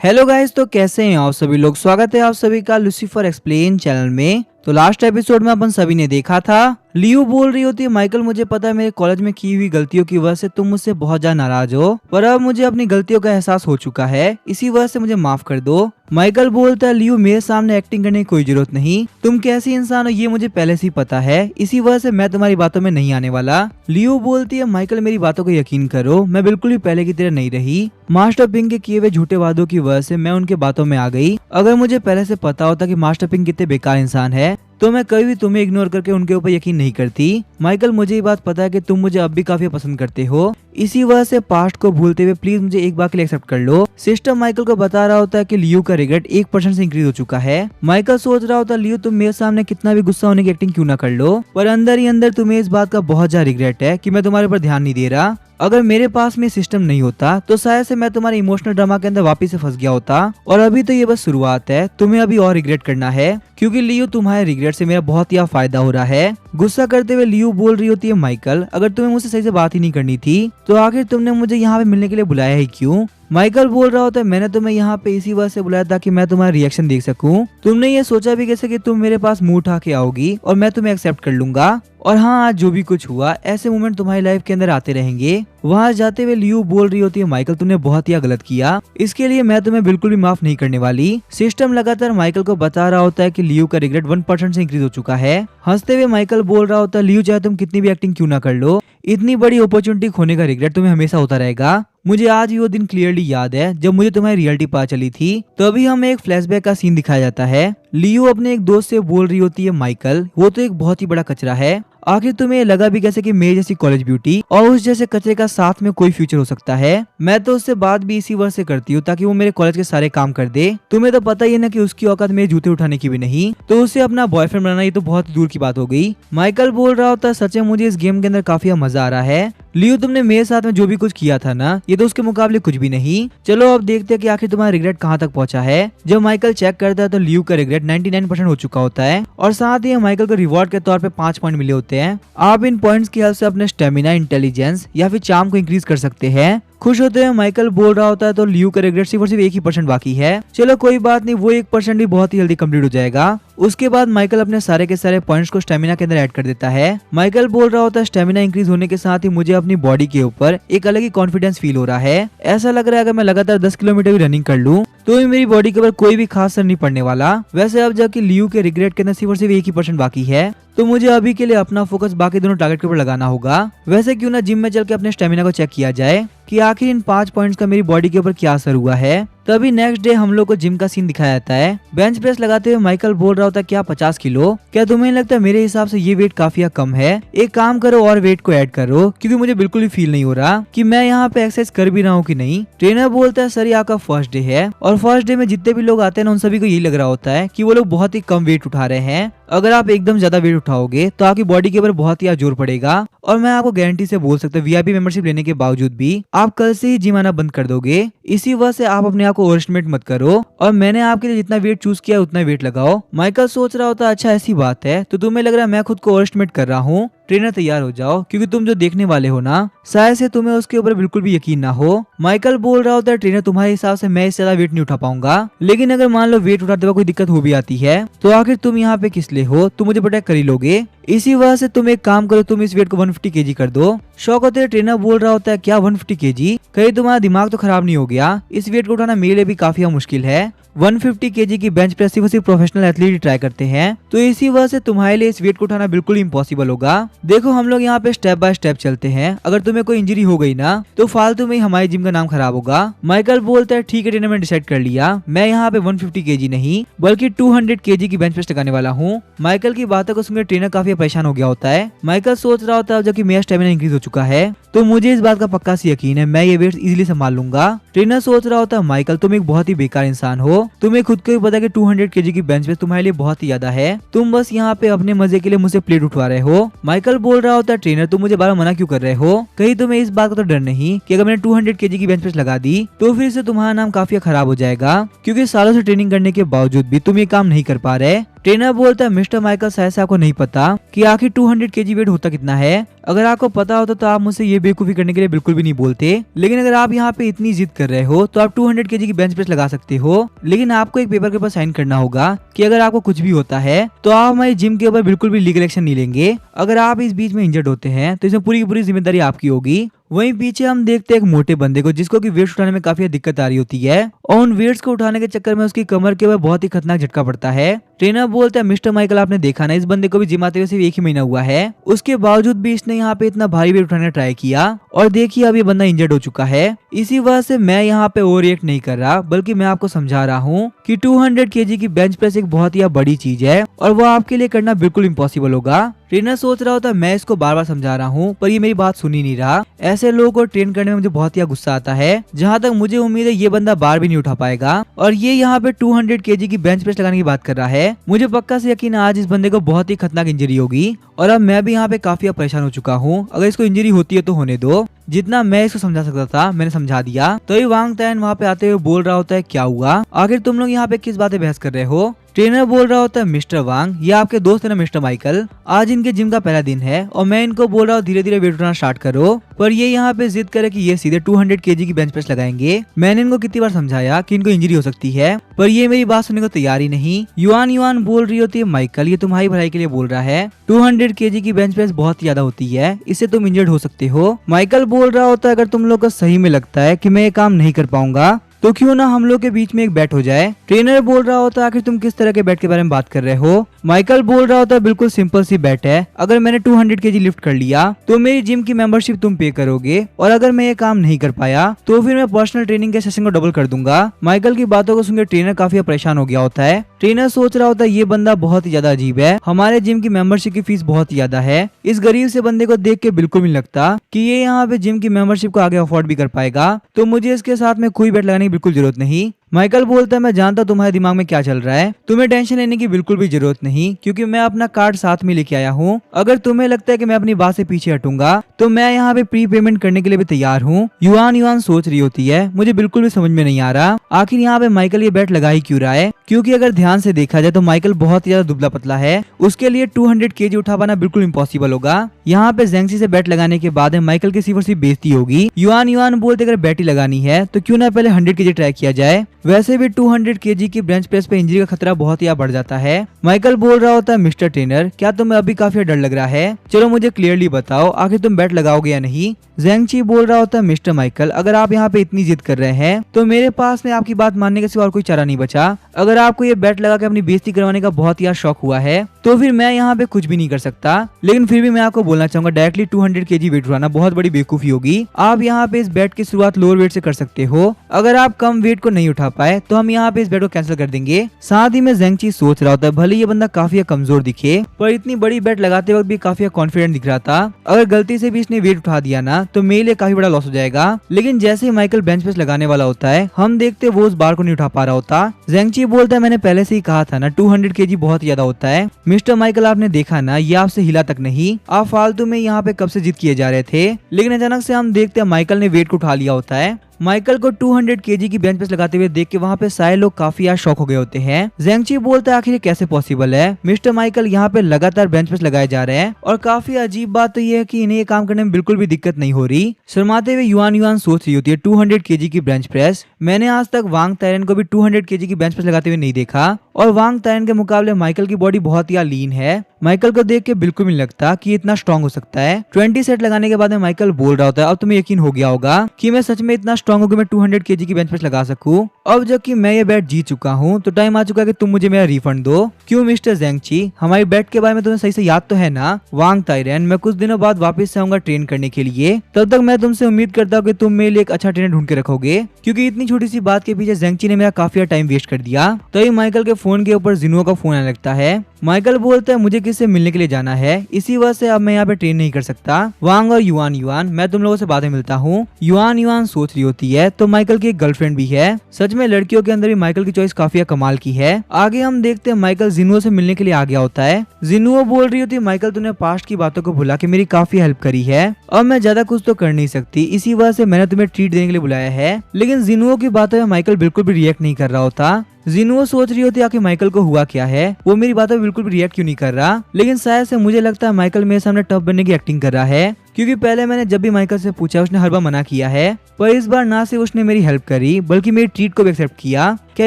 Hello guys, तो कैसे हैं आप सभी लोग। स्वागत है आप सभी का लूसीफर एक्सप्लेन चैनल में। तो लास्ट एपिसोड में अपन सभी ने देखा था, लियो बोल रही होती है माइकल, मुझे पता है मेरे कॉलेज में की हुई गलतियों की वजह से तुम मुझसे बहुत ज्यादा नाराज हो, पर अब मुझे अपनी गलतियों का एहसास हो चुका है, इसी वजह से मुझे माफ कर दो। माइकल बोलता है, लियो मेरे सामने एक्टिंग करने की कोई जरूरत नहीं, तुम कैसी इंसान हो ये मुझे पहले से ही पता है, इसी वजह से मैं तुम्हारी बातों में नहीं आने वाला। लियो बोलती है, माइकल मेरी बातों को यकीन करो, मैं बिल्कुल भी पहले की तरह नहीं रही। मास्टर पिंग के किए हुए झूठे वादों की वजह से मैं उनके बातों में आ गई। अगर मुझे पहले से पता होता कि मास्टर पिंग कितने बेकार इंसान है तो मैं कभी भी तुम्हें इग्नोर करके उनके ऊपर यकीन नहीं करती। माइकल, मुझे ये बात पता है कि तुम मुझे अब भी काफी पसंद करते हो, इसी वजह से पास्ट को भूलते हुए प्लीज मुझे एक बार के लिए एक्सेप्ट कर लो। सिस्टर माइकल को बता रहा होता है कि लियो का रिग्रेट 1% से इंक्रीज हो चुका है। माइकल सोच रहा होता है, लियो तुम मेरे सामने कितना भी गुस्सा होने की एक्टिंग क्यों ना कर लो, पर अंदर ही अंदर तुम्हें इस बात का बहुत ज्यादा रिग्रेट है कि मैं तुम्हारे ऊपर ध्यान नहीं दे रहा। अगर मेरे पास में सिस्टम नहीं होता तो शायद से मैं तुम्हारे इमोशनल ड्रामा के अंदर वापस से फंस गया होता, और अभी तो ये बस शुरुआत है, तुम्हें अभी और रिग्रेट करना है, क्योंकि लियो तुम्हारे रिग्रेट से मेरा बहुत ही फायदा हो रहा है। गुस्सा करते हुए लियो बोल रही होती है, माइकल अगर तुम्हें मुझसे सही से बात ही नहीं करनी थी तो आखिर तुमने मुझे यहाँ पे मिलने के लिए बुलाया है क्यों। माइकल बोल रहा होता है, मैंने तुम्हें यहाँ पे इसी वजह से बुलाया था कि मैं तुम्हारा रिएक्शन देख सकूं। तुमने ये सोचा भी कैसे कि तुम मेरे पास मुंह उठा के आओगी और मैं तुम्हें एक्सेप्ट कर लूंगा। और हाँ, आज जो भी कुछ हुआ ऐसे मोमेंट तुम्हारी लाइफ के अंदर आते रहेंगे। वहाँ जाते हुए लियो बोल रही होती है, माइकल तुमने बहुत ही गलत किया, इसके लिए मैं तुम्हें बिल्कुल भी माफ नहीं करने वाली। सिस्टम लगातार माइकल को बता रहा होता है कि लियो का रिग्रेट 1% से इंक्रीज हो चुका है। हंसते हुए माइकल बोल रहा होता है, लियो चाहे तुम कितनी भी एक्टिंग क्यों ना कर लो, इतनी बड़ी अपॉर्चुनिटी खोने का रिग्रेट तुम्हें हमेशा होता रहेगा। मुझे आज भी वो दिन क्लियरली याद है जब मुझे तुम्हारी रियलिटी पता चली थी। तो अभी हमें एक फ्लैशबैक का सीन दिखाया जाता है। लियो अपने एक दोस्त से बोल रही होती है, माइकल वो तो एक बहुत ही बड़ा कचरा है, आखिर तुम्हें लगा भी कैसे कि मेरे जैसी कॉलेज ब्यूटी और उस जैसे कचरे का साथ में कोई फ्यूचर हो सकता है। मैं तो उससे बात भी इसी वजह से करती हूँ ताकि वो मेरे कॉलेज के सारे काम कर दे। तुम्हें तो पता ही है ना कि उसकी औकात मेरे जूते उठाने की भी नहीं, तो उसे अपना बॉयफ्रेंड बनाना ये तो बहुत दूर की बात हो गई। माइकल बोल रहा होता है, सच में मुझे इस गेम के अंदर काफी मजा आ रहा है। लियो तुमने मेरे साथ में जो भी कुछ किया था ना, ये तो उसके मुकाबले कुछ भी नहीं। चलो अब देखते हैं कि आखिर तुम्हारा रिग्रेट कहाँ तक पहुंचा है। जब माइकल चेक करता है तो लियो का रिग्रेट 99% हो चुका होता है, और साथ ही माइकल को रिवॉर्ड के तौर पे 5 पॉइंट मिले होते हैं। आप इन पॉइंट्स की हेल्प से अपने स्टेमिना, इंटेलिजेंस या फिर चार्म को इंक्रीज कर सकते हैं। खुश होते हुए माइकल बोल रहा होता है, तो लियो का रिग्रेट सिर्फ और सिर्फ 1% बाकी है। चलो कोई बात नहीं, वो 1% भी बहुत ही जल्दी कंप्लीट हो जाएगा। उसके बाद माइकल अपने सारे के सारे पॉइंट्स को स्टेमिना के अंदर ऐड कर देता है। माइकल बोल रहा होता है, स्टेमिना इंक्रीज होने के साथ ही मुझे अपनी बॉडी के ऊपर एक अलग ही कॉन्फिडेंस फील हो रहा है। ऐसा लग रहा है अगर मैं लगातार 10 किलोमीटर भी रनिंग कर लूं तो भी मेरी बॉडी के ऊपर कोई भी खास असर नहीं पड़ने वाला। वैसे अब जबकि लियो के रिग्रेट के अंदर सिर्फ और सिर्फ 1% बाकी है, तो मुझे अभी के लिए अपना फोकस बाकी दोनों टारगेट के ऊपर लगाना होगा। वैसे क्यों ना जिम में चल के अपने स्टेमिना को चेक किया जाए कि आखिर इन 5 पॉइंट्स का मेरी बॉडी के ऊपर क्या असर हुआ है। तभी नेक्स्ट डे हम लोग को जिम का सीन दिखाया जाता है। बेंच प्रेस लगाते हुए माइकल बोल रहा होता है, क्या 50 किलो? क्या तुम्हें लगता है मेरे हिसाब से ये वेट काफी कम है? एक काम करो और वेट को ऐड करो, क्योंकि मुझे बिल्कुल भी फील नहीं हो रहा कि मैं यहाँ पे एक्सरसाइज कर भी रहा हूँ कि नहीं। ट्रेनर बोलता है, सर ये आपका फर्स्ट डे है, और फर्स्ट डे में जितने भी लोग आते हैं ना उन सभी को यही लग रहा होता है कि वो लोग बहुत ही कम वेट उठा रहे हैं। अगर आप एकदम ज्यादा वेट उठाओगे तो आपकी बॉडी के ऊपर बहुत ही जोर पड़ेगा, और मैं आपको गारंटी से बोल सकता हूँ वीआईपी मेंबरशिप लेने के बावजूद भी आप कल से ही जिम आना बंद कर दोगे। इसी वजह से आप अपने आप को ओवर एस्टिमेट मत करो, और मैंने आपके लिए जितना वेट चूज किया उतना वेट लगाओ। माइकल सोच रहा होता है, अच्छा ऐसी बात है तो तुम्हें लग रहा है मैं खुद को ओवर एस्टिमेट कर रहा हूँ। ट्रेनर तैयार हो जाओ, क्योंकि तुम जो देखने वाले हो ना शायद से तुम्हें उसके ऊपर बिल्कुल भी यकीन ना हो। माइकल बोल रहा होता है, ट्रेनर तुम्हारे हिसाब से मैं इससे ज्यादा वेट नहीं उठा पाऊंगा, लेकिन अगर मान लो वेट उठाते हुए कोई दिक्कत हो भी आती है तो आखिर तुम यहाँ पे किस लिए हो, तुम मुझे प्रोटेक्ट कर ही लोगे। इसी वजह से तुम एक काम करो, तुम इस वेट को 150 केजी कर दो। शौक होते ट्रेनर बोल रहा होता है, क्या 150 केजी? कहीं तुम्हारा दिमाग तो खराब नहीं हो गया? इस वेट को उठाना मेरे लिए भी काफी मुश्किल है। 150 केजी की बेंच प्रेस सिर्फ प्रोफेशनल एथलीट ट्राई करते हैं, तो इसी वजह से तुम्हारे लिए इस वेट को उठाना बिल्कुल इम्पॉसिबल होगा। देखो हम लोग यहाँ पे स्टेप बाय स्टेप चलते हैं, अगर तुम्हें कोई इंजरी हो गई ना तो फालतू में ही हमारी जिम का नाम खराब होगा। माइकल बोलता है, ठीक है ट्रेनर, मैंने डिसाइड कर लिया, मैं यहाँ पे 150 केजी नहीं बल्कि 200 केजी की बेंच प्रेस लगाने वाला हूँ। माइकल की बातों को सुनकर ट्रेनर काफी परेशान हो गया होता है। माइकल सोच रहा होता है, जबकि मेरा स्टेमिना इंक्रीज हो चुका है तो मुझे इस बात का पक्का सी यकीन है मैं ये वेट इजीली संभाल लूंगा। ट्रेनर सोच रहा होता है, माइकल तुम एक बहुत ही बेकार इंसान हो, तुम्हें खुद को भी पता है कि 200 केजी की बेंच प्रेस तुम्हारे लिए बहुत ही ज्यादा है, तुम बस यहाँ पे अपने मजे के लिए मुझसे प्लेट उठवा रहे हो। माइकल बोल रहा होता है, ट्रेनर तुम मुझे बार मना क्यों कर रहे हो? कहीं तुम्हें इस बात का तो डर नहीं कि अगर मैंने 200 केजी की बेंच प्रेस लगा दी तो फिर से तुम्हारा नाम काफी खराब हो जाएगा, क्योंकि सालों से ट्रेनिंग करने के बावजूद भी तुम ये काम नहीं कर पा रहे। ट्रेनर बोलता है मिस्टर माइकल शायद से आपको नहीं पता कि आखिर 200 केजी वेट होता कितना है। अगर आपको पता होता तो आप मुझसे ये बेवकूफी करने के लिए बिल्कुल भी नहीं बोलते। लेकिन अगर आप यहाँ पे इतनी जिद कर रहे हो तो आप 200 केजी की बेंच प्रेस लगा सकते हो। लेकिन आपको एक पेपर के ऊपर साइन करना होगा कि अगर आपको कुछ भी होता है तो आप हमारी जिम के ऊपर बिल्कुल भी लीगल एक्शन नहीं लेंगे। अगर आप इस बीच में इंजर्ड होते हैं तो इसमें पूरी की पूरी जिम्मेदारी आपकी होगी। वहीं पीछे हम देखते हैं एक मोटे बंदे को जिसको कि वेट्स उठाने में काफी दिक्कत आ रही होती है और उन वेट्स को उठाने के चक्कर में उसकी कमर के ऊपर बहुत ही खतरनाक झटका पड़ता है। ट्रेनर बोलता है मिस्टर माइकल आपने देखा ना, इस बंदे को भी जिम आते हुए सिर्फ 1 ही महीना हुआ है, उसके बावजूद भी इसने यहाँ पे इतना भारी वेट उठाने ट्राई किया और देखिए अब ये बंदा इंजर्ड हो चुका है। इसी वजह से मैं यहाँ पे ओवर रिएक्ट नहीं कर रहा बल्कि मैं आपको समझा रहा हूँ कि 200 केजी की बेंच प्रेस एक बहुत ही बड़ी चीज है और वो आपके लिए करना बिल्कुल इम्पॉसिबल होगा। ट्रेनर सोच रहा होता मैं इसको बार बार समझा रहा हूँ पर ये मेरी बात सुन ही नहीं रहा। ऐसे लोगों को ट्रेन करने में मुझे बहुत ही गुस्सा आता है। जहाँ तक मुझे उम्मीद है ये बंदा बार भी नहीं उठा पाएगा और ये यहाँ पे 200 केजी की बेंच प्रेस लगाने की बात कर रहा है। मुझे पक्का से यकीन आज इस बंदे को बहुत ही खतरनाक इंजरी होगी और अब मैं भी यहाँ पे काफी परेशान हो चुका हूँ। अगर इसको इंजरी होती है तो होने दो, जितना मैं इसको समझा सकता था मैंने समझा दिया। तो ये वांग तायन वहाँ पे आते हुए बोल रहा होता है क्या हुआ, आखिर तुम लोग यहाँ पे किस बातें बहस कर रहे हो। ट्रेनर बोल रहा होता है मिस्टर वांग ये आपके दोस्त है ना मिस्टर माइकल, आज इनके जिम का पहला दिन है और मैं इनको बोल रहा हूँ धीरे धीरे वेट उठाना स्टार्ट करो, पर ये यहाँ पे जिद करे कि ये सीधे 200 केजी की बेंच प्रेस लगाएंगे। मैंने इनको कितनी बार समझाया कि इनको इंजरी हो सकती है पर ये मेरी बात सुनने को तैयार ही नहीं। युआन बोल रही होती है माइकल ये तुम्हारी भलाई के लिए बोल रहा है, 200 केजी की बेंच प्रेस बहुत ज्यादा होती है, इससे तुम इंजर्ड हो सकते हो। माइकल बोल रहा होता है अगर तुम लोग को सही में लगता है कि मैं ये काम नहीं कर पाऊंगा तो क्यों ना हम लोग के बीच में एक बैट हो जाए। ट्रेनर बोल रहा होता है आखिर तुम किस तरह के बैट के बारे में बात कर रहे हो। माइकल बोल रहा होता है बिल्कुल सिंपल सी बैट है, अगर मैंने 200 केजी लिफ्ट कर लिया तो मेरी जिम की मेंबरशिप तुम पे करोगे और अगर मैं ये काम नहीं कर पाया तो फिर मैं पर्सनल ट्रेनिंग के सेशन को डबल कर दूंगा। माइकल की बातों को सुनकर ट्रेनर काफी परेशान हो गया होता है। ट्रेनर सोच रहा होता है ये बंदा बहुत ही ज्यादा अजीब है, हमारे जिम की मेंबरशिप की फीस बहुत ही ज्यादा है, इस गरीब से बंदे को देख के बिल्कुल नहीं लगता कि ये यहाँ पे जिम की मेंबरशिप को आगे अफोर्ड भी कर पाएगा, तो मुझे इसके साथ में कोई बेट लगाने की बिल्कुल जरूरत नहीं। माइकल बोलता है मैं जानता तुम्हारे दिमाग में क्या चल रहा है, तुम्हें टेंशन लेने की बिल्कुल भी जरूरत नहीं क्योंकि मैं अपना कार्ड साथ में लेके आया हूँ। अगर तुम्हें लगता है कि मैं अपनी बात से पीछे हटूंगा तो मैं यहाँ पे प्री पेमेंट करने के लिए भी तैयार हूँ। युआन सोच रही होती है मुझे बिल्कुल भी समझ में नहीं आ रहा आखिर यहाँ पे माइकल ये बैट लगा ही क्यों रहा है, क्योंकि अगर ध्यान से देखा जाए तो माइकल बहुत ही ज्यादा दुबला पतला है, उसके लिए 200 केजी उठा पाना बिल्कुल इम्पॉसिबल होगा। यहाँ पे जेंगसी से बैट लगाने के बाद माइकल की सिर्फ और सिर्फ बेइज्जती होगी। युआन बोलते अगर बैट ही लगानी है तो क्यों ना पहले 100 केजी ट्राई किया जाए, वैसे भी 200 केजी की बेंच प्रेस पे इंजरी का खतरा बहुत ही बढ़ जाता है। माइकल बोल रहा होता है मिस्टर ट्रेनर क्या तुम्हें अभी काफी डर लग रहा है, चलो मुझे क्लियरली बताओ आखिर तुम बैट लगाओगे या नहीं। जेंगची बोल रहा होता है मिस्टर माइकल अगर आप यहाँ पे इतनी जिद कर रहे हैं तो मेरे पास में आपकी बात मानने के सिवा और कोई चारा नहीं बचा। अगर आपको ये बैट लगा के अपनी बेइज्जती करवाने का बहुत ही शौक हुआ है तो फिर मैं यहाँ पे कुछ भी नहीं कर सकता, लेकिन फिर भी मैं आपको बोलना चाहूंगा डायरेक्टली 200 केजी वेट उठाना बहुत बड़ी बेवकूफी होगी। आप यहाँ पे इस बैट की शुरुआत लोअर वेट से कर सकते हो, अगर आप कम वेट को नहीं उठा पाए तो हम यहाँ पे इस बैट को कैंसिल कर देंगे। साथ ही में जेंगची सोच रहा होता है भले ये बंदा काफी कमजोर दिखे पर इतनी बड़ी बैट लगाते वक्त भी काफी कॉन्फिडेंट दिख रहा था, अगर गलती से भी इसने वेट उठा दिया ना तो मेरे लिए काफी बड़ा लॉस हो जाएगा। लेकिन जैसे ही माइकल बेंच प्रेस लगाने वाला होता है हम देखते वो उस बार को नहीं उठा पा रहा होता। जेंगची बोलता है मैंने पहले से ही कहा था ना 200 केजी बहुत ज्यादा होता है। मिस्टर माइकल आपने देखा ना ये आपसे हिला तक नहीं, आप फालतू में यहाँ पे कब से जिद किए जा रहे थे, लेकिन अचानक से हम देखते हैं माइकल ने वेट को उठा लिया होता है। माइकल को 200 केजी की बेंच प्रेस लगाते हुए देख के वहाँ पे सारे लोग काफी शॉक हो गए होते हैं। जेंगची बोलता है आखिर ये कैसे पॉसिबल है, मिस्टर माइकल यहाँ पे लगातार बेंच प्रेस लगाए जा रहे हैं और काफी अजीब बात तो ये है कि इन्हें ये काम करने में बिल्कुल भी दिक्कत नहीं हो रही। शर्माते हुए युआन सोच रही होती है 200 केजी की बेंच प्रेस, मैंने आज तक वांग तायरन को भी 200 केजी की बेंच प्रेस लगाते हुए नहीं देखा और वांग तायरन के मुकाबले माइकल की बॉडी बहुत ही लीन है। माइकल को देख के बिल्कुल नहीं लगता कि इतना स्ट्रॉन्ग हो सकता है। 20 सेट लगाने के बाद में माइकल बोल रहा होता है अब तुम्हें यकीन हो गया होगा कि मैं सच में इतना स्ट्रॉन्ग हूँ कि मैं 200 केजी की बेंच प्रेस लगा सकूं। अब जबकि मैं ये बैट जीत चुका हूँ तो टाइम आ चुका है कि तुम मुझे मेरा रिफंड दो। क्यों मिस्टर जेंगची हमारी बैट के बारे में तुम्हें सही से याद तो है ना। वांग तायरन मैं कुछ दिनों बाद वापस से आऊंगा ट्रेन करने के लिए, तब तक मैं तुमसे उम्मीद करता हूँ कि तुम मेरे लिए एक अच्छा ट्रेनर ढूंढ के रखोगे, क्योंकि इतनी छोटी सी बात के पीछे जेंगची ने मेरा काफी टाइम वेस्ट कर दिया। तभी माइकल के फोन के ऊपर जिनुओ का फोन आने लगता है। माइकल बोलता है मुझे किससे मिलने के लिए जाना है, इसी वजह से अब मैं यहाँ पे ट्रेन नहीं कर सकता। वांग और युआन मैं तुम लोगों से बाद में मिलता हूँ। युआन सोच रही होती है तो माइकल की एक गर्लफ्रेंड भी है। सच में लड़कियों के अंदर भी माइकल की चॉइस काफी कमाल की है। आगे हम देखते हैं माइकल जिनुओ से मिलने के लिए आ गया होता है। जिनुओ बोल रही होती है माइकल तूने पास्ट की बातों को भुला के मेरी काफी हेल्प करी है, अब मैं ज्यादा कुछ तो कर नहीं सकती, इसी वजह से मैंने तुम्हें ट्रीट देने के लिए बुलाया है। लेकिन जिनुओ की बातों में माइकल बिल्कुल भी रिएक्ट नहीं कर रहा होता। जिनुओ सोच रही होती है आखिर माइकल को हुआ क्या है, वो मेरी बातों पे बिल्कुल भी रिएक्ट क्यों नहीं कर रहा। लेकिन शायद से मुझे लगता है माइकल मेरे सामने टफ बनने की एक्टिंग कर रहा है, क्योंकि पहले मैंने जब भी माइकल से पूछा उसने हर बार मना किया है, पर इस बार ना सिर्फ उसने मेरी हेल्प करी बल्कि मेरी ट्रीट को भी एक्सेप्ट किया। क्या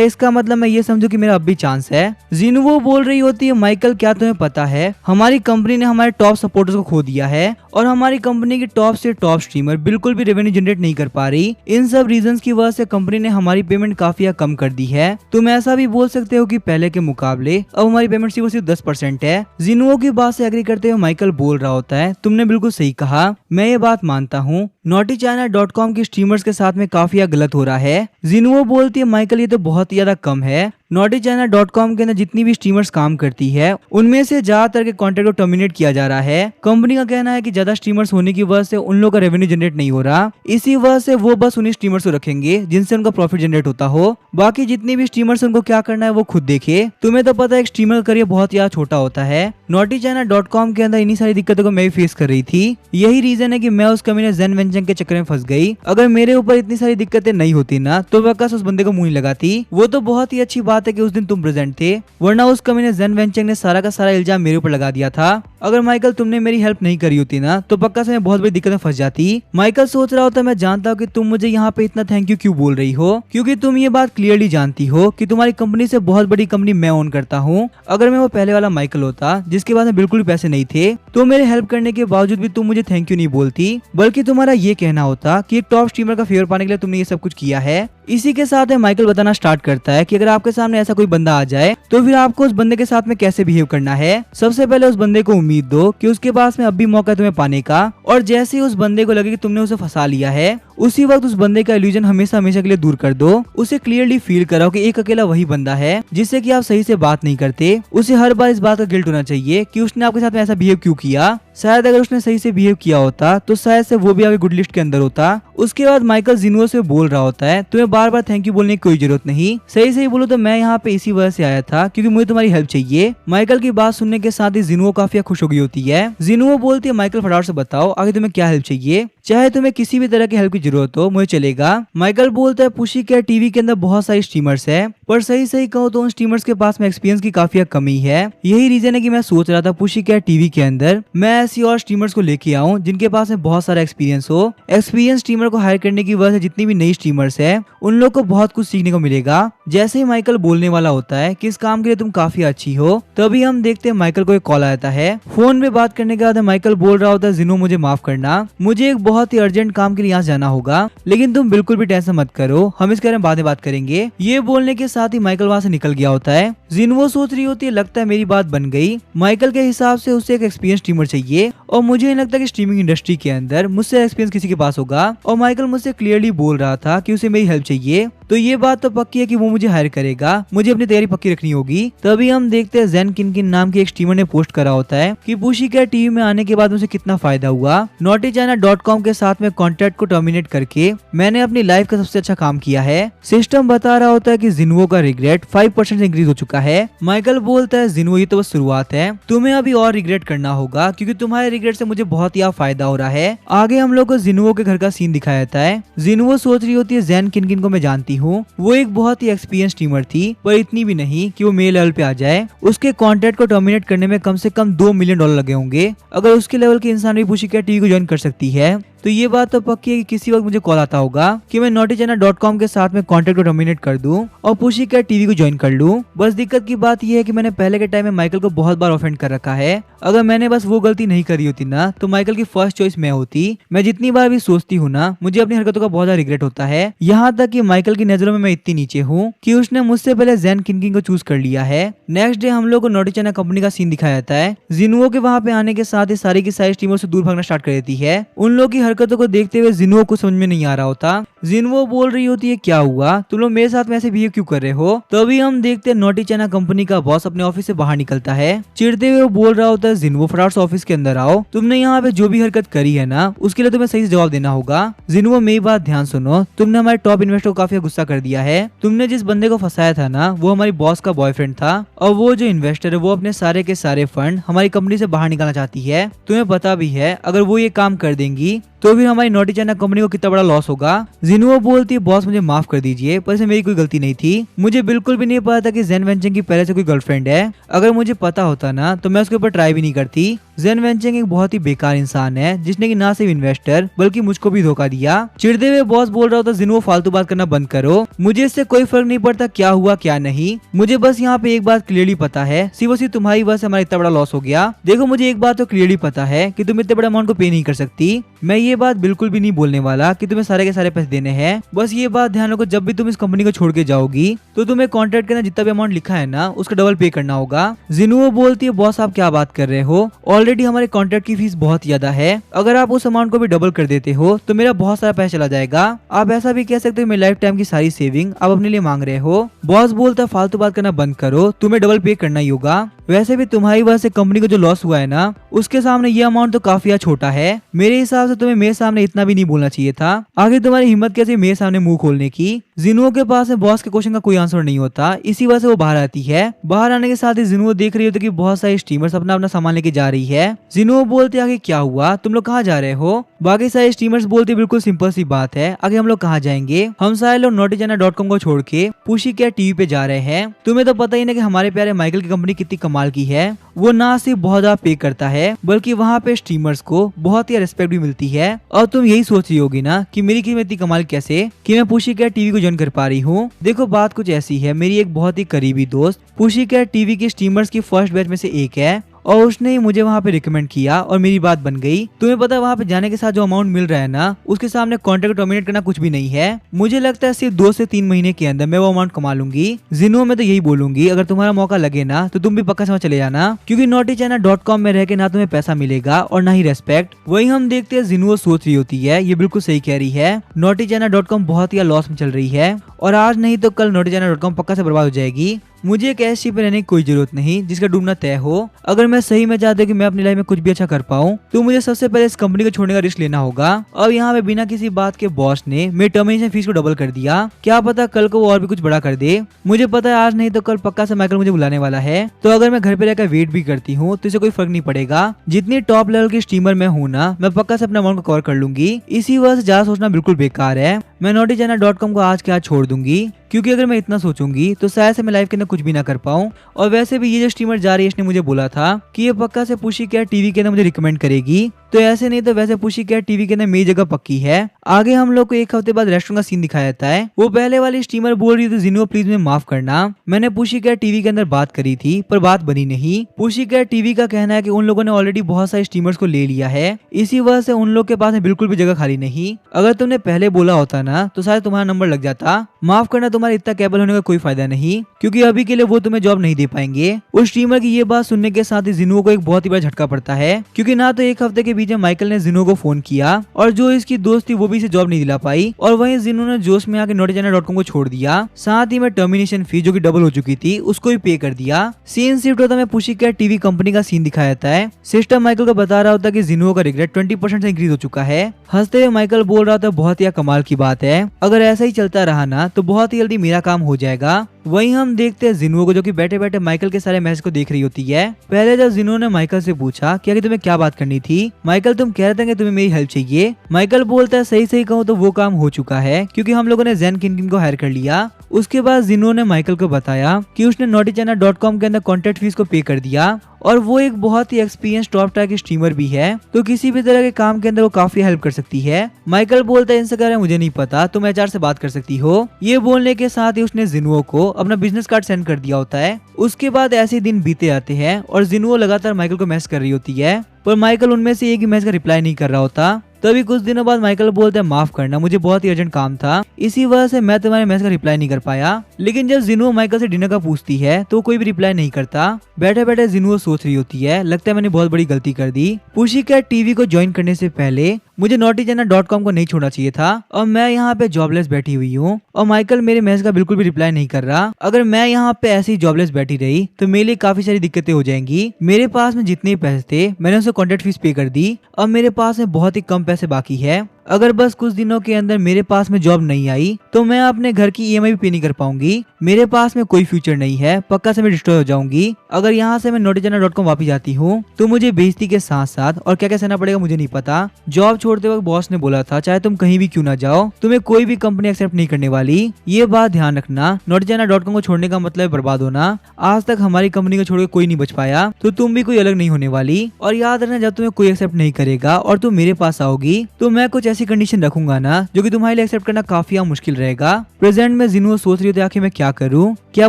इसका मतलब मैं ये समझूं कि मेरा अब भी चांस है। जिनुओ बोल रही होती है माइकल क्या तुम्हें पता है हमारी कंपनी ने हमारे टॉप सपोर्टर्स को खो दिया है और हमारी कंपनी की टॉप से टॉप स्ट्रीमर बिल्कुल भी रेवेन्यू जनरेट नहीं कर पा रही। इन सब रीजंस की वजह से कंपनी ने हमारी पेमेंट काफी कम कर दी है। तुम ऐसा भी बोल सकते हो कि पहले के मुकाबले अब हमारी पेमेंट सिर्फ 10% है। जिनुओ की बात से एग्री करते हुए माइकल बोल रहा होता है तुमने बिल्कुल सही कहा, मैं ये बात मानता हूँ NaughtyChina.com के स्ट्रीमर्स के साथ में काफी गलत हो रहा है। जिनुओ बोलती है माइकल ये तो बहुत ही ज्यादा कम है। NaughtyChina.com के अंदर जितनी भी स्ट्रीमर्स काम करती है उनमें से ज्यादातर के कॉन्ट्रैक्ट को टर्मिनेट किया जा रहा है। कंपनी का कहना है कि ज्यादा स्ट्रीमर्स होने की वजह से उन लोगों का रेवेन्यू जनरेट नहीं हो रहा, इसी वजह से वो बस उन्हीं स्ट्रीमर्स को रखेंगे जिनसे उनका प्रॉफिट जनरेट होता हो। बाकी जितनी भी स्ट्रीमर्स उनको क्या करना है वो खुद देखे। तुम्हें तो पता है एक स्ट्रीमर का करियर बहुत ही छोटा होता है। NaughtyChina.com के अंदर इन्हीं सारी दिक्कतों को मैं भी फेस कर रही थी, यही रीजन है कि मैं उस कमीने जेन वेंचंग के चक्कर में फंस गई। अगर मेरे ऊपर इतनी सारी दिक्कतें नहीं होती ना तो वकास उस बंदे को मुंह नहीं लगाती। वो तो बहुत ही अच्छी बात है कि उस दिन तुम प्रेजेंट थे, वरना उस कमीने जेन वेंचंग ने सारा का सारा इल्जाम मेरे ऊपर लगा दिया था। अगर माइकल तुमने मेरी हेल्प नहीं करी होती ना तो पक्का से मैं बहुत बड़ी दिक्कत में फंस जाती। माइकल सोच रहा होता मैं जानता हूँ कि तुम मुझे यहाँ पे इतना थैंक यू क्यों बोल रही हो, क्योंकि तुम ये बात क्लियरली जानती हो कि तुम्हारी कंपनी से बहुत बड़ी कंपनी मैं ओन करता हूँ। अगर मैं वो पहले वाला माइकल होता जिसके पास में बिल्कुल भी पैसे नहीं थे तो मेरे हेल्प करने के बावजूद भी तुम मुझे थैंक यू नहीं बोलती, बल्कि तुम्हारा ये कहना होता कि एक टॉप स्ट्रीमर का फेवर पाने के लिए तुमने ये सब कुछ किया है। इसी के साथ माइकल बताना स्टार्ट करता है कि अगर आपके सामने ऐसा कोई बंदा आ जाए तो फिर आपको उस बंदे के साथ में कैसे बिहेव करना है। सबसे पहले उस बंदे को उम्मीद दो कि उसके पास में अब भी मौका है तुम्हें पाने का, और जैसे ही उस बंदे को लगे कि तुमने उसे फंसा लिया है उसी वक्त उस बंदे का इल्यूजन हमेशा हमेशा के लिए दूर कर दो। उसे क्लियरली फील कराओ कि एक अकेला वही बंदा है जिससे कि आप सही से बात नहीं करते। उसे हर बार इस बात का गिल्ट होना चाहिए कि उसने आपके साथ में ऐसा बिहेव क्यों किया। शायद अगर उसने सही से बिहेव किया होता तो शायद से वो भी आपकी गुड लिस्ट के अंदर होता। उसके बाद माइकल जिनुओ से बोल रहा होता है तुम्हें बार बार थैंक यू बोलने की कोई जरूरत नहीं, सही सही बोलो तो मैं यहाँ पे इसी वजह से आया था क्योंकि मुझे तुम्हारी हेल्प चाहिए। माइकल की बात सुनने के साथ ही जिनुओ काफी खुश हो गई होती है। जिनुओ बोलती है माइकल फटाफट से बताओ आगे तुम्हें क्या हेल्प चाहिए, चाहे तुम्हें किसी भी तरह की हेल्प की जरूरत हो मुझे चलेगा। माइकल बोलता है पुशीकैट टीवी के अंदर बहुत सारी स्ट्रीमर्स है, पर सही सही कहो तो उन स्ट्रीमर्स के पास में एक्सपीरियंस की काफी कमी है। यही रीजन है कि मैं सोच रहा था पुशीकैट टीवी के अंदर मैं ऐसी और स्ट्रीमर्स को लेके आऊं जिनके पास में बहुत सारा एक्सपीरियंस हो। एक्सपीरियंस स्ट्रीमर को हायर करने की वजह से जितनी भी नई स्ट्रीमर्स है उन लोग को बहुत कुछ सीखने को मिलेगा। जैसे ही माइकल बोलने वाला होता है कि इस काम के लिए तुम काफी अच्छी हो, तभी हम देखते हैं माइकल को एक कॉल आता है। फोन पे बात करने के बाद माइकल बोल रहा होता है जिनो मुझे माफ करना, मुझे एक बहुत ही अर्जेंट काम के लिए यहाँ जाना होगा, लेकिन तुम बिल्कुल भी टेंशन मत करो, हम इसके बारे में बाद में बात करेंगे। ये बोलने के साथ ही माइकल वहाँ से निकल गया होता है। जिनो सोच रही होती है लगता है मेरी बात बन गई। माइकल के हिसाब से उसे एक एक्सपीरियंस स्ट्रीमर चाहिए और मुझे नहीं लगता कि स्ट्रीमिंग इंडस्ट्री के अंदर मुझसे एक्सपीरियंस किसी के पास होगा। और माइकल मुझसे क्लियरली बोल रहा था कि उसे मेरी हेल्प चाहिए, तो ये बात तो पक्की है कि वो मुझे हायर करेगा, मुझे अपनी तैयारी पक्की रखनी होगी। तभी हम देखते हैं जेन किनकिन नाम के एक स्ट्रीमर ने पोस्ट करा होता है कि पुशीकैट टीवी में आने के बाद उसे कितना फायदा हुआ। NaughtyChina.com के साथ में कॉन्ट्रैक्ट को टर्मिनेट करके मैंने अपनी लाइफ का सबसे अच्छा काम किया है। सिस्टम बता रहा होता है कि जिनुओ का रिग्रेट 5% इंक्रीज हो चुका है। माइकल बोलता है जिनुओ ये तो बस शुरुआत है, तुम्हें अभी और रिग्रेट करना होगा क्योंकि तुम्हारे रिग्रेट से मुझे बहुत ही फायदा हो रहा है। आगे हम लोग को जिनुओ के घर का सीन दिखाया जाता है। जिनुओ सोच रही होती है जेन किनकिन को मैं जानती हूँ, वो एक बहुत ही एक्सपीरियंस स्ट्रीमर थी, पर इतनी भी नहीं कि वो मेरे लेवल पे आ जाए। उसके कॉन्ट्रैक्ट को टर्मिनेट करने में कम से कम $2 मिलियन लगे होंगे। अगर उसके लेवल के इंसान भी पुशीकैट टीवी को ज्वाइन कर सकती है तो ये बात तो पक्की है कि किसी वक्त मुझे कॉल आता होगा कि मैं NaughtyChina.com के साथ में कॉन्ट्रैक्ट को टर्मिनेट कर दूं और पुशीकैट टीवी को ज्वाइन कर लूं। बस दिक्कत की बात ये है कि मैंने पहले के टाइम में माइकल को बहुत बार ऑफेंड कर रखा है। अगर मैंने बस वो गलती नहीं करी होती ना तो माइकल की फर्स्ट चॉइस मैं होती। मैं जितनी बार भी सोचती हूँ ना मुझे अपनी हरकतों का बहुत ज्यादा रिग्रेट होता है। यहाँ तक कि माइकल की नजरों में मैं इतनी नीचे हूँ कि उसने मुझसे पहले जेन किनकिन को चूज कर लिया है। नेक्स्ट डे हम लोग को NaughtyChina कंपनी का सीन दिखाया जाता है। जिनुओ के वहाँ पे आने के साथ ही सारी की सारी टीमों से दूर भागना स्टार्ट कर देती है। उन लोग की हरकतों को देखते हुए जिनुओ को समझ में नहीं आ रहा होता। जिनुओ बोल रही होती है क्या हुआ, तुम लोग मेरे साथ में ऐसे बिहेव क्यों कर रहे हो। तभी हम देखते हैं NaughtyChina कंपनी का बॉस अपने ऑफिस से बाहर निकलता है। चिढ़ते हुए वो बोल रहा होता है जिनुओ फटाफट से ऑफिस के अंदर आओ, तुमने यहाँ पे जो भी हरकत करी है ना उसके लिए तुम्हें सही से जवाब देना होगा। जिनुओ मेरी बात ध्यान सुनो, तुमने हमारे टॉप इन्वेस्टर को काफी गुस्सा कर दिया है। तुमने जिस बंदे को फंसाया था ना वो हमारी बॉस का बॉयफ्रेंड था और वो जो इन्वेस्टर है वो अपने सारे के सारे फंड हमारी कंपनी से बाहर निकालना चाहती है। तुम्हें पता भी है अगर वो ये काम कर देंगी तो फिर हमारी नोटी चाइना कंपनी को कितना बड़ा लॉस होगा। जिनुओ बोलती है बॉस मुझे माफ कर दीजिए, पर इसमें मेरी कोई गलती नहीं थी। मुझे बिल्कुल भी नहीं पता था कि जेन वेंचेंग की पहले से कोई गर्लफ्रेंड है। अगर मुझे पता होता ना तो मैं उसके ऊपर ट्राई भी नहीं करती। जेन वेंचेंग एक बहुत ही बेकार इंसान है जिसने कि ना सिर्फ इन्वेस्टर बल्कि मुझको भी धोखा दिया। चिढ़ते हुए बॉस बोल रहा होता जिनुओ फालतू बात करना बंद करो, मुझे इससे कोई फर्क नहीं पड़ता क्या हुआ क्या नहीं। मुझे बस यहाँ पे एक बात क्लियरली पता है, सिर्फ तुम्हारी वजह से हमारा इतना बड़ा लॉस हो गया। देखो मुझे एक बात तो क्लियरली पता है कि तुम इतने बड़े अमाउंट को पे नहीं कर सकती। मैं ये बात बिल्कुल भी नहीं बोलने वाला कि तुम्हें सारे के सारे पैसे देने हैं। बस ये बात ध्यान रखो जब भी तुम इस कंपनी को छोड़ के जाओगी तो तुम्हें कॉन्ट्रैक्ट के अंदर जितना भी अमाउंट लिखा है ना उसका डबल पे करना होगा। जिनुओ बोलती है बॉस आप क्या बात कर रहे हो, ऑलरेडी हमारे कॉन्ट्रैक्ट की फीस बहुत ज्यादा है। अगर आप उस अमाउंट को भी डबल कर देते हो तो मेरा बहुत सारा पैसा चला जाएगा। आप ऐसा भी कह सकते हो मेरी लाइफ टाइम की सारी सेविंग आप अपने लिए मांग रहे हो। बॉस बोलता फालतू बात करना बंद करो, तुम्हें डबल पे करना ही होगा। वैसे भी तुम्हारी वजह से कंपनी को जो लॉस हुआ है ना उसके सामने ये अमाउंट तो काफी छोटा है। मेरे हिसाब से तुम्हें मेरे सामने इतना भी नहीं बोलना चाहिए था। आगे तुम्हारी हिम्मत कैसे मेरे सामने मुंह खोलने की। जिनुओ के पास में बॉस के क्वेश्चन का कोई आंसर नहीं होता, इसी वजह से वो बाहर आती है। बाहर आने के साथ ही जिनुओ देख रही होती कि बहुत सारी स्टीमर्स अपना अपना सामान लेके जा रही है। जिनुओ बोलते आगे क्या हुआ, तुम लोग कहाँ जा रहे हो। बाकी सारे स्टीमर्स बोलते बिल्कुल सिंपल सी बात है, आगे हम लोग कहाँ जाएंगे, हम सारे लोग naughtychina.com को छोड़ के पुशीकैट टीवी पे जा रहे हैं। तुम्हें तो पता ही ना कि हमारे प्यारे माइकल की कंपनी कितनी कमाल की है। वो ना सिर्फ बहुत ज्यादा पे करता है बल्कि वहाँ पे स्ट्रीमर्स को बहुत ही रिस्पेक्ट भी मिलती है। और तुम यही सोच रही होगी ना कि मेरी कीमत इतनी कमाल कैसे कि मैं पुशीकैट टीवी को ज्वाइन कर पा रही हूँ। देखो बात कुछ ऐसी है, मेरी एक बहुत ही करीबी दोस्त पुशीकैट टीवी के स्ट्रीमर्स की फर्स्ट बैच में से एक है और उसने ही मुझे वहाँ पे रिकमेंड किया और मेरी बात बन गई। तुम्हें पता है वहाँ पे जाने के साथ जो अमाउंट मिल रहा है ना उसके सामने कॉन्ट्रैक्ट टर्मिनेट करना कुछ भी नहीं है। मुझे लगता है सिर्फ 2 से 3 महीने के अंदर मैं वो अमाउंट कमा लूंगी। जिनुओ में तो यही बोलूंगी अगर तुम्हारा मौका लगे ना तो तुम भी पक्का समझ चले जाना, क्योंकि naughtychina.com में रह के ना तुम्हें पैसा मिलेगा और ना ही रेस्पेक्ट। वही हम देखते हैं जिनुओ सोच रही होती है, ये बिल्कुल सही कह रही है। naughtychina.com बहुत ही लॉस में चल रही है और आज नहीं तो कल naughtychina.com पक्का से बर्बाद हो जाएगी। मुझे एक ऐसी पे रहने की कोई जरूरत नहीं जिसका डूबना तय हो। अगर मैं सही में चाहता हूँ कि मैं अपनी लाइफ में कुछ भी अच्छा कर पाऊँ तो मुझे सबसे पहले इस कंपनी को छोड़ने का रिस्क लेना होगा। अब यहाँ पे बिना किसी बात के बॉस ने मेरी टर्मिनेशन फीस को डबल कर दिया। क्या पता कल को वो और भी कुछ बड़ा कर दे। मुझे पता है आज नहीं तो कल पक्का से माइकल मुझे बुलाने वाला है, तो अगर मैं घर पे रहकर वेट भी करती हूँ तो इसे कोई फर्क नहीं पड़ेगा। जितनी टॉप लेवल की स्ट्रीमर मैं हूँ ना मैं पक्का से अपना अमाउंट को कवर कर लूंगी। इसी वजह से ज्यादा सोचना बिल्कुल बेकार है। मैं naughtychina.com को आज के आज छोड़ दूंगी, क्योंकि अगर मैं इतना सोचूंगी तो शायद से मैं लाइफ के अंदर कुछ भी ना कर पाऊँ। और वैसे भी ये जो स्ट्रीमर जा रही है इसने मुझे बोला था कि ये पक्का से पुशीकैट टीवी के अंदर मुझे रिकमेंड करेगी, तो ऐसे नहीं तो वैसे पुशीकैट टीवी के अंदर मेरी जगह पक्की है। आगे हम लोग को एक हफ्ते बाद रेस्टोरेंट का सीन दिखाया जाता है। वो पहले वाली स्ट्रीमर बोल रही थी जिनुओ प्लीज मुझे माफ करना, मैंने पुशीकैट टीवी के अंदर बात करी थी पर बात बनी नहीं। पुशीकैट टीवी का कहना है कि उन लोगों ने ऑलरेडी बहुत सारे स्ट्रीमर्स को ले लिया है, इसी वजह से उन लोग के पास बिल्कुल भी जगह खाली नहीं। अगर तुमने पहले बोला होता ना तो शायद तुम्हारा नंबर लग जाता। माफ करना, तुम्हारे इतना कैबल होने का कोई फायदा नहीं, क्योंकि अभी के लिए वो तुम्हें जॉब नहीं दे पाएंगे। उस स्ट्रीमर की ये बात सुनने के साथ ही जिनुओ को एक बहुत ही बड़ा झटका पड़ता है, क्योंकि ना तो एक हफ्ते के बीच में माइकल ने जिनुओ को फोन किया और जो इसकी दोस्त थी वो भी इसे जॉब नहीं दिला पाई, और वहीं जिनुओ ने जोश में आके naughtychina.com को छोड़ दिया। साथ ही में टर्मिनेशन फी जो कि डबल हो चुकी थी उसको भी पे कर दिया। सीन शिफ्ट होता है पुशीकैट टीवी कंपनी का सीन दिखाया जाता है। सिस्टर माइकल को बता रहा होता है कि जिनुओ का रिग्रेट 20% से इंक्रीज हो चुका है। हंसते हुए माइकल बोल रहा था बहुत ही कमाल की बात है, अगर ऐसा ही चलता रहा ना तो बहुत ही जल्दी मेरा काम हो जाएगा। वहीं हम देखते हैं जिनुओ को जो कि बैठे बैठे माइकल के सारे मैसेज को देख रही होती है। पहले जब जिनुओ ने माइकल से पूछा कि तुम्हें क्या बात करनी थी, माइकल तुम कह रहे थे कि तुम्हें मेरी हेल्प चाहिए। माइकल बोलता है सही सही कहूँ तो वो काम हो चुका है, क्योंकि हम लोगों ने जेन किनकिन को हायर कर लिया। उसके बाद जिनुओ ने माइकल को बताया कि उसने naughtychina.com के अंदर कॉन्ट्रैक्ट फीस को पे कर दिया और वो एक बहुत ही एक्सपीरियंस टॉप टायर की स्ट्रीमर भी है, तो किसी भी तरह के काम के अंदर वो काफी हेल्प कर सकती है। माइकल बोलता है इनसे कह मुझे नहीं पता, तुम एचआर से बात कर सकती हो। ये बोलने के साथ ही उसने जिनुओ को अपना बिजनेस कार्ड सेंड कर दिया होता है। उसके बाद ऐसे दिन बीते आते हैं और जिनुओ लगातार माइकल को मैसेज कर रही होती है, पर माइकल उनमें से एक ही मैसेज का रिप्लाई नहीं कर रहा होता। तभी कुछ दिनों बाद माइकल बोलता है माफ करना, मुझे बहुत ही अर्जेंट काम था, इसी वजह से मैं तुम्हारे मैसेज का रिप्लाई नहीं कर पाया। लेकिन जब जिनुओ माइकल से डिनर का पूछती है तो कोई भी रिप्लाई नहीं करता। बैठे बैठे जिनुओ सोच रही होती है लगता है मैंने बहुत बड़ी गलती कर दी। पुशीकैट टीवी को ज्वाइन करने से पहले मुझे naughtychina.com को नहीं छोड़ना चाहिए था, और मैं यहाँ पे जॉबलेस बैठी हुई हूँ और माइकल मेरे मैसेज का बिल्कुल भी रिप्लाई नहीं कर रहा। अगर मैं यहाँ पे ऐसे ही जॉबलेस बैठी रही तो मेरे लिए काफी सारी दिक्कतें हो जाएंगी। मेरे पास में जितने पैसे थे मैंने उसे कॉन्ट्रैक्ट फीस पे कर दी, अब मेरे पास में बहुत ही कम पैसे बाकी है। अगर बस कुछ दिनों के अंदर मेरे पास में जॉब नहीं आई तो मैं अपने घर की ईएमआई भी पे नहीं कर पाऊंगी। मेरे पास में कोई फ्यूचर नहीं है, पक्का से मैं डिस्ट्रॉय हो जाऊंगी। अगर यहाँ से मैं notichannel.com वापस जाती हूँ तो मुझे बेइज्जती के साथ साथ और क्या क्या सहना पड़ेगा मुझे नहीं पता। जॉब छोड़ते वक्त बॉस ने बोला था चाहे तुम कहीं भी क्यों ना जाओ तुम्हें कोई भी कंपनी एक्सेप्ट नहीं करने वाली। ये बात ध्यान रखना, notichannel.com को छोड़ने का मतलब बर्बाद होना। आज तक हमारी कंपनी को छोड़ के कोई नहीं बच पाया तो तुम भी कोई अलग नहीं होने वाली। और याद रखना जब तुम्हें कोई एक्सेप्ट नहीं करेगा और तुम मेरे पास आओगी तो मैं कुछ ऐसी कंडीशन रखूंगा ना जो कि तुम्हारे लिए एक्सेप्ट करना काफी मुश्किल रहेगा। प्रेजेंट में जिन्हों सोच रही होती आखिर मैं क्या करूं, क्या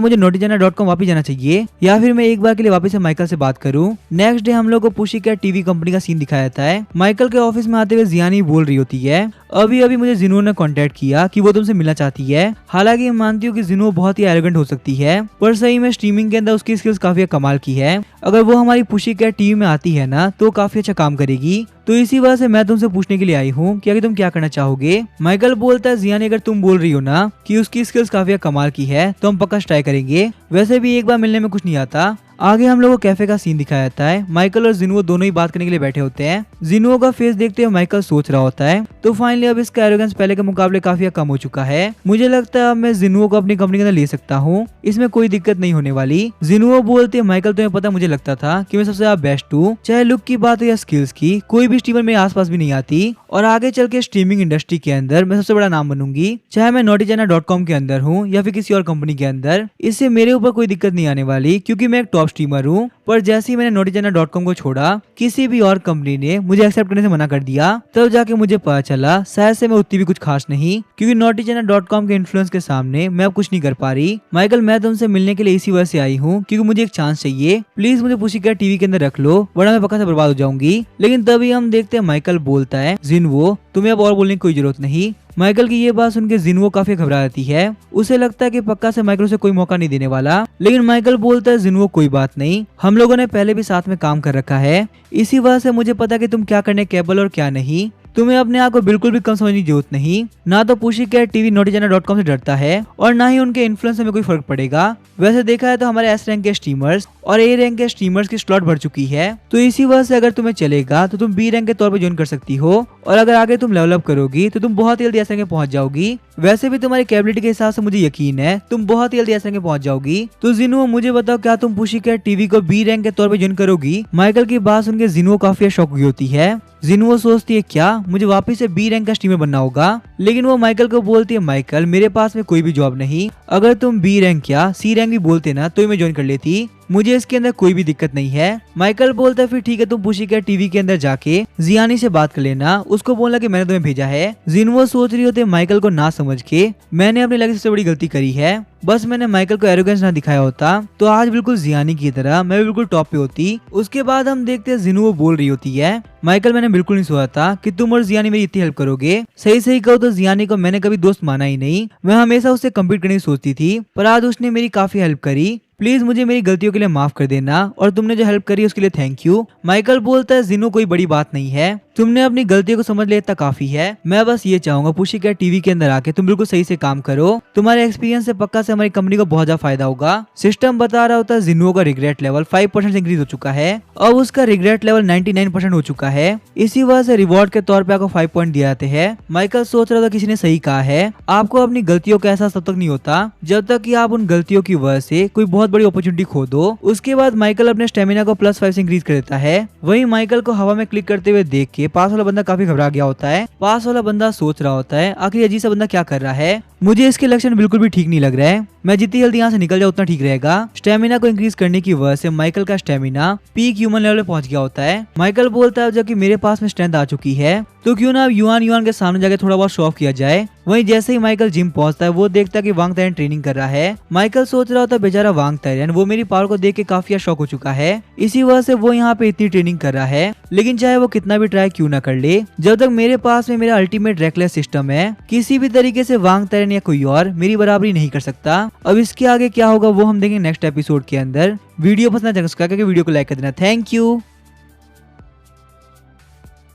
मुझे notichannel.com वापस जाना चाहिए या फिर मैं एक बार के लिए वापस से माइकल से बात करूं। नेक्स्ट डे हम लोग को पुशीकैट टीवी कंपनी का सीन दिखाया जाता है। माइकल के ऑफिस में आते हुए जियानी बोल रही होती है अभी अभी मुझे जिन्हों ने कांटेक्ट किया कि वो तुमसे मिलना चाहती है। हालांकि मैं मानती हूँ कि जिन्हों बहुत ही एरोगेंट हो सकती है पर सही में स्ट्रीमिंग के अंदर उसकी स्किल्स काफी कमाल की है। अगर वो हमारी पुशीकैट टीवी में आती है ना तो काफी अच्छा काम करेगी। तो इसी वजह से मैं तुमसे पूछने के लिए आई हूँ कि तुम क्या करना चाहोगे। माइकल बोलता है जियानी अगर तुम बोल रही हो ना कि उसकी स्किल्स काफी कमाल की है तो हम पक्का ट्राई करेंगे। वैसे भी एक बार मिलने में कुछ नहीं आता। आगे हम लोग को कैफे का सीन दिखाया जाता है। माइकल और जिनुओ दोनों ही बात करने के लिए बैठे होते हैं। जिनुओ का फेस देखते हुए माइकल सोच रहा होता है तो फाइनली अब इसका एरोगेंस पहले के मुकाबले काफी कम हो चुका है। मुझे लगता है अब मैं जिनुओ को अपनी कंपनी के अंदर ले सकता हूँ, इसमें कोई दिक्कत नहीं होने वाली। जिनुओ बोलते माइकल तुम्हें पता मुझे लगता था कि मैं सबसे ज्यादा बेस्ट हूँ, चाहे लुक की बात हो या स्किल्स की, कोई भी स्ट्रीमर मेरे आसपास भी नहीं आती और आगे चल के स्ट्रीमिंग इंडस्ट्री के अंदर मैं सबसे बड़ा नाम बनूंगी, चाहे मैं notichannel.com के अंदर हूँ या फिर किसी और कंपनी के अंदर। इससे मेरे ऊपर कोई दिक्कत नहीं आने वाली क्योंकि मैं एक टॉप स्ट्रीमर हूँ। पर जैसे ही मैंने notichannel.com को छोड़ा किसी भी और कंपनी ने मुझे एक्सेप्ट करने से मना कर दिया। तब जाके मुझे पता चला शायद से मैं उतनी भी कुछ खास नहीं, क्योंकि notichannel.com के इन्फ्लुएंस के सामने मैं अब कुछ नहीं कर पा रही। माइकल मैं तुमसे मिलने के लिए इसी वजह से आई हूँ क्योंकि मुझे एक चांस चाहिए, प्लीज मुझे पुशीकैट टीवी के अंदर रख लो वरना मैं पक्का से बर्बाद हो जाऊंगी। लेकिन तभी हम देखते हैं माइकल बोलता है जिन्हो तुम्हें अब और बोलने की कोई जरूरत नहीं। माइकल की ये बात सुनकर जिन्हो काफी घबरा जाती है। उसे लगता है कि पक्का से माइकल उसे कोई मौका नहीं देने वाला। लेकिन माइकल बोलता है जिन्हो कोई बात नहीं, हम लोगों ने पहले भी साथ में काम कर रखा है, इसी वजह से मुझे पता है कि तुम क्या करने केबल और क्या नहीं। तुम्हें अपने आप को बिल्कुल भी कम समझने की जरूरत नहीं। ना तो पुशीकैट टीवी notichannel.com से डरता है और ना ही उनके इन्फ्लुएंस में कोई फर्क पड़ेगा। वैसे देखा है तो हमारे एस रैंक के स्ट्रीमर्स और ए रैंक के स्ट्रीमर्स की स्लॉट भर चुकी है, तो इसी वजह से अगर तुम्हें चलेगा तो तुम बी रैंक के तौर पर ज्वाइन कर सकती हो और अगर आगे तुम लेवल अप करोगी तो तुम बहुत ही जल्दी एस रैंक में पहुंच जाओगी। वैसे भी तुम्हारी कैपेबिलिटी के हिसाब से मुझे यकीन है तुम बहुत ही जल्दी एस रैंक में पहुंच जाओगी। तो जिन्हो मुझे बताओ क्या तुम पुशीकैट टीवी को बी रैंक के तौर पर ज्वाइन करोगी। माइकल की बात सुनकर जिन्हो काफी शॉक हुई होती है। जिन्हो सोचती है क्या मुझे वापस से बी रैंक का स्ट्रीमर बनना होगा, लेकिन वो माइकल को बोलती है माइकल मेरे पास में कोई भी जॉब नहीं, अगर तुम बी रैंक या सी रैंक भी बोलते ना तो मैं ज्वाइन कर लेती, मुझे इसके अंदर कोई भी दिक्कत नहीं है। माइकल बोलता है फिर ठीक है तुम पुशीकैट टीवी के अंदर जाके जियानी से बात कर लेना, उसको बोलना कि मैंने तुम्हें भेजा है। जिन्हो सोच रही होते माइकल को ना समझ के मैंने अपनी लाइफ सबसे बड़ी गलती करी है, बस मैंने माइकल को एरोगेंस ना दिखाया होता तो आज बिल्कुल जियानी की तरह मैं बिल्कुल टॉप पे होती। उसके बाद हम देखते हैं जिन्हो बोल रही होती है माइकल मैंने बिल्कुल नहीं सोचा था कि तुम और जियानी मेरी इतनी हेल्प करोगे। सही कहो तो जियानी को मैंने कभी दोस्त माना ही नहीं, मैं हमेशा उससे कम्पीट करने की सोचती थी, पर आज उसने मेरी काफी हेल्प करी। प्लीज मुझे मेरी गलतियों के लिए माफ कर देना और तुमने जो हेल्प करी उसके लिए थैंक यू। माइकल बोलता है जिन्हो कोई बड़ी बात नहीं है, तुमने अपनी गलतियों को समझ लिया इतना काफी है। मैं बस ये चाहूंगा पुशीकैट टीवी के अंदर आके तुम बिल्कुल सही से काम करो, तुम्हारे एक्सपीरियंस से पक्का से हमारी कंपनी को बहुत ज्यादा फायदा होगा। सिस्टम बता रहा होता है जिन्हो का रिग्रेट लेवल 5% से इंक्रीज हो चुका है, अब उसका रिग्रेट लेवल 99% हो चुका है। इसी वजह से रिवॉर्ड के तौर पे आपको 5 पॉइंट दिए जाते हैं। माइकल सोच रहा था किसी ने सही कहा है, आपको अपनी गलतियों का एहसास तब तक नहीं होता जब तक कि आप उन गलतियों की वजह से कोई बहुत बड़ी अपॉर्चुनिटी खो दो। उसके बाद माइकल अपने स्टेमिना को +5 से इंक्रीज कर देता है। वहीं माइकल को हवा में क्लिक करते हुए देख के पास वाला बंदा काफी घबरा गया होता है। पास वाला बंदा सोच रहा होता है आखिर अजीब सा बंदा क्या कर रहा है, मुझे इसके लक्षण बिल्कुल भी ठीक नहीं लग रहा है, मैं जितनी जल्दी यहाँ से निकल जाऊँ उतना ठीक रहेगा। स्टेमिना को इंक्रीज करने की वजह से माइकल का स्टेमिना पीक ह्यूमन लेवल पे पहुंच गया होता है। माइकल बोलता है जबकि मेरे पास में स्ट्रेंथ आ चुकी है तो क्यों ना अब युआन के सामने जाके थोड़ा बहुत शो ऑफ किया जाए। वहीं जैसे ही माइकल जिम पहुंचता है वो देखता है कि वांग तायरन ट्रेनिंग कर रहा है। माइकल सोच रहा होता है बेचारा वांग तायरन वो मेरी पावर को देख के काफी शॉक हो चुका है, इसी वजह से वो यहाँ पे इतनी ट्रेनिंग कर रहा है। लेकिन चाहे वो कितना भी ट्राई क्यों ना कर ले, जब तक मेरे पास में मेरा अल्टीमेट रेकलेस सिस्टम है किसी भी तरीके से वांग तायरन या कोई और मेरी बराबरी नहीं कर सकता। अब इसके आगे क्या होगा वो हम देखेंगे नेक्स्ट एपिसोड के अंदर। वीडियो पसंद आ जाएगा वीडियो को लाइक कर देना। Thank you.